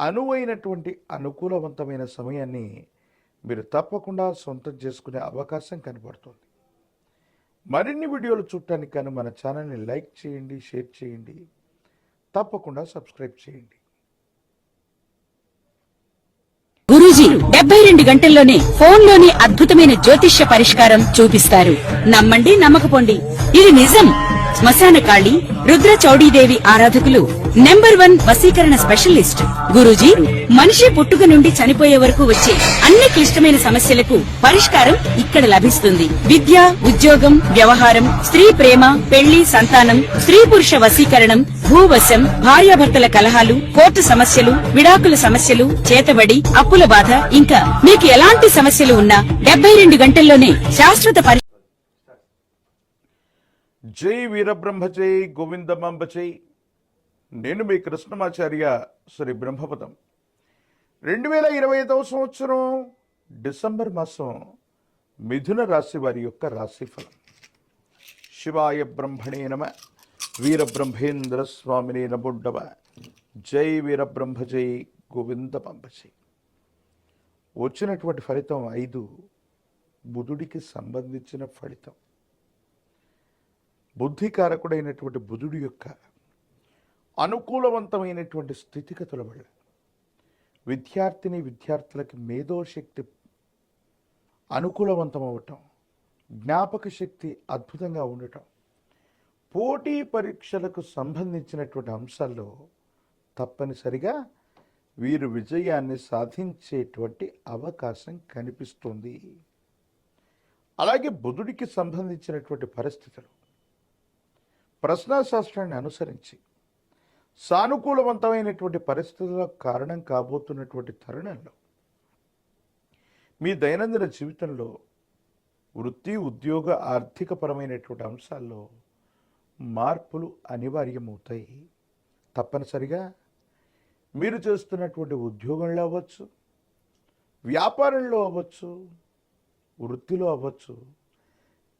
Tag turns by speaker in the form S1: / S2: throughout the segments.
S1: అనువైనటువంటి అనుకూలవంతమైన సమయాన్ని మీరు తప్పకుండా సొంతం చేసుకునే అవకాశం కనబడుతుంది. మరిన్ని వీడియోలు చూడటానికి కానీ మన ఛానల్ని లైక్ చేయండి, షేర్ చేయండి, తప్పకుండా సబ్స్క్రైబ్ చేయండి.
S2: గురూజీ 72 గంటల్లోనే ఫోన్లోని అద్భుతమైన జ్యోతిష్య పరిష్కారం చూపిస్తారు. నమ్మండి, నమ్మకపోండి, ఇది నిజం. శ్మశాన కాళి రుద్ర చౌడీదేవి ఆరాధకులు నంబర్ 1 వశీకరణ స్పెషలిస్ట్ గురూజీ. మనిషి పుట్టుక నుండి చనిపోయే వరకు వచ్చే అన్ని క్లిష్టమైన సమస్యలకు పరిష్కారం ఇక్కడ లభిస్తుంది. విద్య, ఉద్యోగం, వ్యవహారం, స్త్రీ ప్రేమ, పెళ్లి, సంతానం, స్త్రీ పురుష వశీకరణం, భూవశం, భార్యాభర్తల కలహాలు, కోర్టు సమస్యలు, విడాకుల సమస్యలు, చేతబడి, అప్పుల బాధ, ఇంకా మీకు ఎలాంటి సమస్యలు ఉన్నా 72 గంటల్లోనే శాశ్వత
S1: జై వీరబ్రహ్మ జై గోవిందమాంబ జై. నేను మీ కృష్ణమాచార్య శ్రీ బ్రహ్మపదం. 2025వ సంవత్సరం డిసెంబర్ మాసం మిథున రాశి వారి యొక్క రాశిఫలం. శివాయ బ్రహ్మణే నమ. వీరబ్రహ్మేంద్ర స్వామినే నమోడ్డవ. జై వీరబ్రహ్మ జై గోవిందమాంబ జై. వచ్చినటువంటి ఫలితం 5 బుధుడికి సంబంధించిన ఫలితం. బుద్ధికారకుడైనటువంటి బుధుడి యొక్క అనుకూలవంతమైనటువంటి స్థితిగతుల వల్ల విద్యార్థులకి మేధోశక్తి అనుకూలవంతం అవ్వటం, జ్ఞాపక శక్తి అద్భుతంగా ఉండటం, పోటీ పరీక్షలకు సంబంధించినటువంటి అంశాల్లో తప్పనిసరిగా వీరు విజయాన్ని సాధించేటువంటి అవకాశం కనిపిస్తుంది. అలాగే బుధుడికి సంబంధించినటువంటి పరిస్థితులు ప్రశ్నాశాస్త్రాన్ని అనుసరించి సానుకూలవంతమైనటువంటి పరిస్థితులకు కారణం కాబోతున్నటువంటి తరుణంలో మీ దైనందిన జీవితంలో వృత్తి, ఉద్యోగ, ఆర్థికపరమైనటువంటి అంశాల్లో మార్పులు అనివార్యమవుతాయి. తప్పనిసరిగా మీరు చేస్తున్నటువంటి ఉద్యోగంలో అవ్వచ్చు, వ్యాపారంలో అవ్వచ్చు, వృత్తిలో అవ్వచ్చు,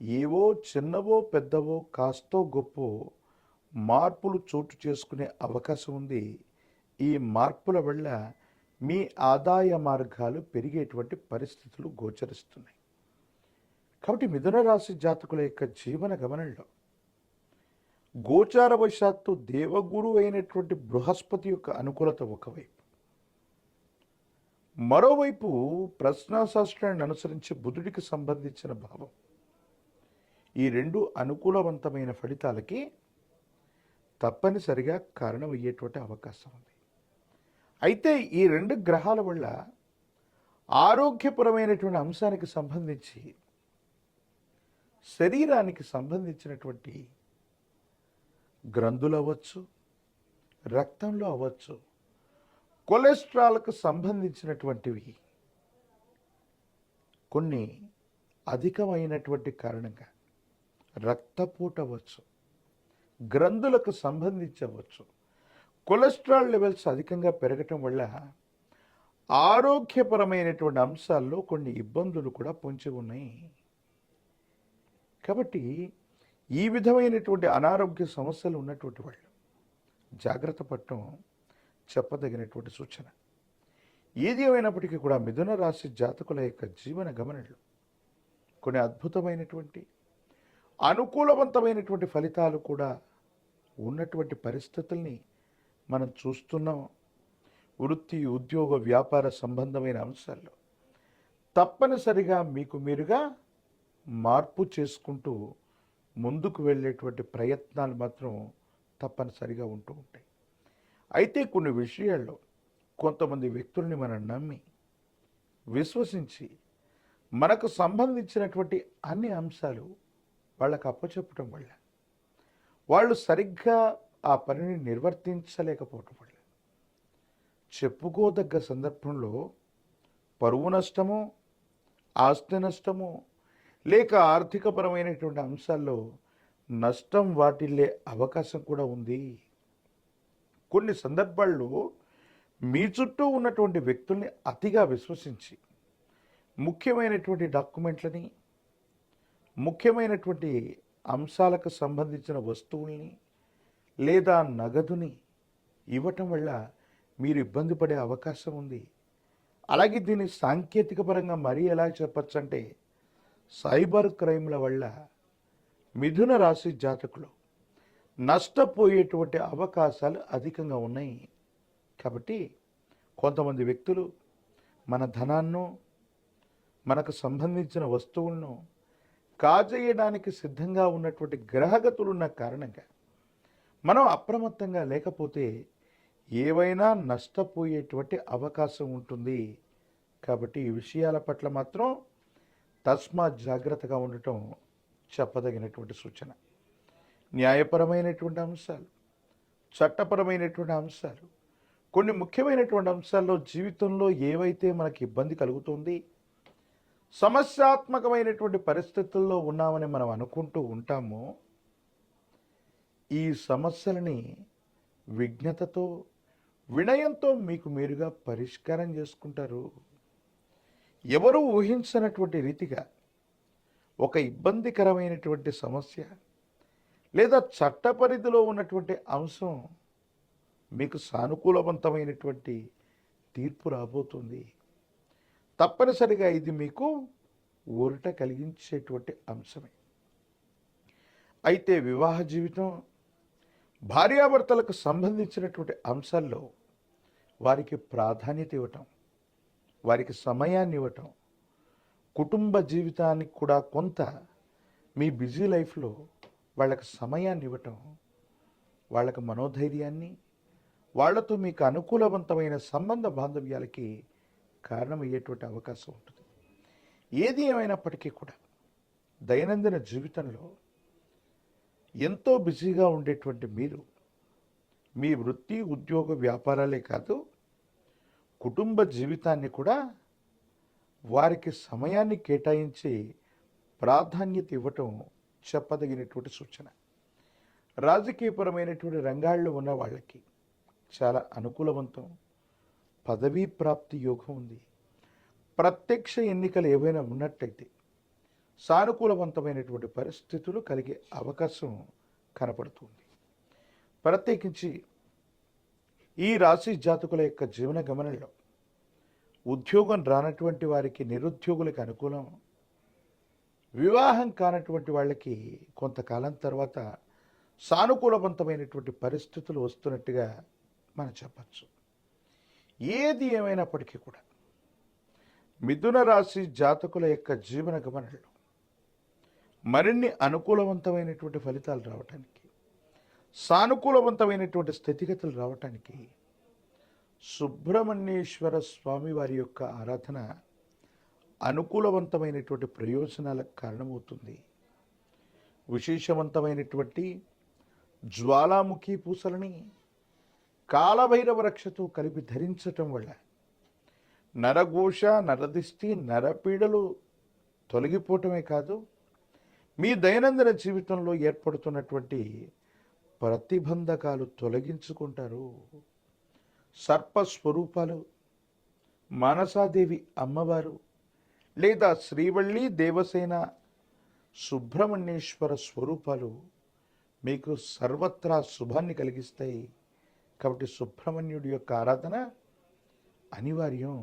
S1: ఏవో చిన్నవో పెద్దవో కాస్తో గొప్పో మార్పులు చోటు చేసుకునే అవకాశం ఉంది. ఈ మార్పుల వల్ల మీ ఆదాయ మార్గాలు పెరిగేటువంటి పరిస్థితులు గోచరిస్తున్నాయి. కాబట్టి మిథున రాశి జాతకుల యొక్క జీవన గమనంలో గోచారవశాత్తు దేవగురు అయినటువంటి బృహస్పతి యొక్క అనుకూలత ఒకవైపు, మరోవైపు ప్రశ్నాశాస్త్రాన్ని అనుసరించి బుధుడికి సంబంధించిన భావం, ఈ 2 అనుకూలవంతమైన ఫలితాలకి తప్పనిసరిగా కారణమయ్యేటువంటి అవకాశం ఉంది. అయితే ఈ 2 గ్రహాల వల్ల ఆరోగ్యపరమైనటువంటి అంశానికి సంబంధించి, శరీరానికి సంబంధించినటువంటి గ్రంథులు అవ్వచ్చు, రక్తంలో అవ్వచ్చు, కొలెస్ట్రాల్కు సంబంధించినటువంటివి కొన్ని అధికమైనటువంటి కారణంగా రక్తపోటు అవ్వచ్చు, గ్రంథులకు సంబంధించవచ్చు, కొలెస్ట్రాల్ లెవెల్స్ అధికంగా పెరగటం వల్ల ఆరోగ్యపరమైనటువంటి అంశాల్లో కొన్ని ఇబ్బందులు కూడా పొంచి ఉన్నాయి. కాబట్టి ఈ విధమైనటువంటి అనారోగ్య సమస్యలు ఉన్నటువంటి వాళ్ళు జాగ్రత్త పడటం చెప్పదగినటువంటి సూచన. ఏది ఏమైనప్పటికీ కూడా మిథున రాశి జాతకుల యొక్క జీవన గమనంలో కొన్ని అద్భుతమైనటువంటి అనుకూలవంతమైనటువంటి ఫలితాలు కూడా ఉన్నటువంటి పరిస్థితుల్ని మనం చూస్తున్నాం. వృత్తి, ఉద్యోగ, వ్యాపార సంబంధమైన అంశాల్లో తప్పనిసరిగా మీకు మీరుగా మార్పు చేసుకుంటూ ముందుకు వెళ్ళేటువంటి ప్రయత్నాలు మాత్రం తప్పనిసరిగా ఉంటూ ఉంటాయి. అయితే కొన్ని విషయాల్లో కొంతమంది వ్యక్తుల్ని మనం నమ్మి విశ్వసించి మనకు సంబంధించినటువంటి అన్ని అంశాలు వాళ్ళకు అప్పచెప్పటం వల్ల వాళ్ళు సరిగ్గా ఆ పనిని నిర్వర్తించలేకపోవటం వల్ల చెప్పుకోదగ్గ సందర్భంలో పరువు నష్టమో, ఆస్తి నష్టమో, లేక ఆర్థికపరమైనటువంటి అంశాల్లో నష్టం వాటిల్లే అవకాశం కూడా ఉంది. కొన్ని సందర్భాల్లో మీ చుట్టూ ఉన్నటువంటి వ్యక్తుల్ని అతిగా విశ్వసించి ముఖ్యమైనటువంటి డాక్యుమెంట్లని, ముఖ్యమైనటువంటి అంశాలకు సంబంధించిన వస్తువుల్ని లేదా నగదుని ఇవ్వటం వల్ల మీరు ఇబ్బంది పడే అవకాశం ఉంది. అలాగే దీన్ని సాంకేతిక పరంగా మరీ ఎలా చెప్పచ్చంటే సైబర్ క్రైమ్ల వల్ల మిథున రాశి జాతకులు నష్టపోయేటువంటి అవకాశాలు అధికంగా ఉన్నాయి. కాబట్టి కొంతమంది వ్యక్తులు మన ధనాన్ని, మనకు సంబంధించిన వస్తువులను కాజేయడానికి సిద్ధంగా ఉన్నటువంటి గ్రహగతులు ఉన్న కారణంగా మనం అప్రమత్తంగా లేకపోతే ఏవైనా నష్టపోయేటువంటి అవకాశం ఉంటుంది. కాబట్టి ఈ విషయాల పట్ల మాత్రం తస్మాత్ జాగ్రత్తగా ఉండటం చెప్పదగినటువంటి సూచన. న్యాయపరమైనటువంటి అంశాలు, చట్టపరమైనటువంటి అంశాలు, కొన్ని ముఖ్యమైనటువంటి అంశాల్లో జీవితంలో ఏవైతే మనకి ఇబ్బంది కలుగుతుంది, సమస్యాత్మకమైనటువంటి పరిస్థితుల్లో ఉన్నామని మనం అనుకుంటూ ఉంటామో, ఈ సమస్యలని విజ్ఞతతో, వినయంతో మీకు మీరుగా పరిష్కారం చేసుకుంటారు. ఎవరు ఊహించినటువంటి రీతిగా ఒక ఇబ్బందికరమైనటువంటి సమస్య లేదా చట్ట పరిధిలో ఉన్నటువంటి అంశం మీకు సానుకూలవంతమైనటువంటి తీర్పు రాబోతుంది. తప్పనిసరిగా ఇది మీకు ఊరట కలిగించేటువంటి అంశమే. అయితే వివాహ జీవితం, భార్యాభర్తలకు సంబంధించినటువంటి అంశాల్లో వారికి ప్రాధాన్యత ఇవ్వటం, వారికి సమయాన్ని ఇవ్వటం, కుటుంబ జీవితానికి కూడా కొంత మీ బిజీ లైఫ్లో వాళ్ళకి సమయాన్ని ఇవ్వటం, వాళ్ళకి మనోధైర్యాన్ని, వాళ్లతో మీకు అనుకూలవంతమైన సంబంధ బాంధవ్యాలకి కారణమయ్యేటువంటి అవకాశం ఉంటుంది. ఏది ఏమైనప్పటికీ కూడా దైనందిన జీవితంలో ఎంతో బిజీగా ఉండేటువంటి మీరు మీ వృత్తి, ఉద్యోగ, వ్యాపారాలే కాదు, కుటుంబ జీవితాన్ని కూడా వారికి సమయాన్ని కేటాయించి ప్రాధాన్యత ఇవ్వటం చెప్పదగినటువంటి సూచన. రాజకీయపరమైనటువంటి రంగాల్లో ఉన్న వాళ్ళకి చాలా అనుకూలవంతం, పదవీ ప్రాప్తి యోగం ఉంది. ప్రత్యక్ష ఎన్నికలు ఏవైనా ఉన్నట్టయితే సానుకూలవంతమైనటువంటి పరిస్థితులు కలిగే అవకాశం కనపడుతుంది. ప్రత్యేకించి ఈ రాశి జాతకుల యొక్క జీవన గమనంలో ఉద్యోగం రానటువంటి వారికి, నిరుద్యోగులకు అనుకూలం, వివాహం కానటువంటి వాళ్ళకి కొంతకాలం తర్వాత సానుకూలవంతమైనటువంటి పరిస్థితులు వస్తున్నట్టుగా మనం చెప్పచ్చు. ఏది ఏమైనప్పటికీ కూడా మిథున రాశి జాతకుల యొక్క జీవన గమనంలో మరిన్ని అనుకూలవంతమైనటువంటి ఫలితాలు రావటానికి, సానుకూలవంతమైనటువంటి స్థితిగతులు రావటానికి సుబ్రహ్మణ్యేశ్వర స్వామి వారి యొక్క ఆరాధన అనుకూలవంతమైనటువంటి ప్రయోజనాలకు కారణమవుతుంది. విశేషవంతమైనటువంటి జ్వాలాముఖి పూసలని కాలభైరవ రక్షతో కలిపి ధరించటం వల్ల నరఘోష, నరదిష్టి, నరపీడలు తొలగిపోవటమే కాదు, మీ దైనందిన జీవితంలో ఏర్పడుతున్నటువంటి ప్రతిబంధకాలు తొలగించుకుంటారు. సర్పస్వరూపాలు, మానసాదేవి అమ్మవారు లేదా శ్రీవల్లి దేవసేన సుబ్రహ్మణ్యేశ్వర స్వరూపాలు మీకు సర్వత్రా శుభాన్ని కలిగిస్తాయి. కాబట్టి సుబ్రహ్మణ్యుడి యొక్క ఆరాధన అనివార్యం.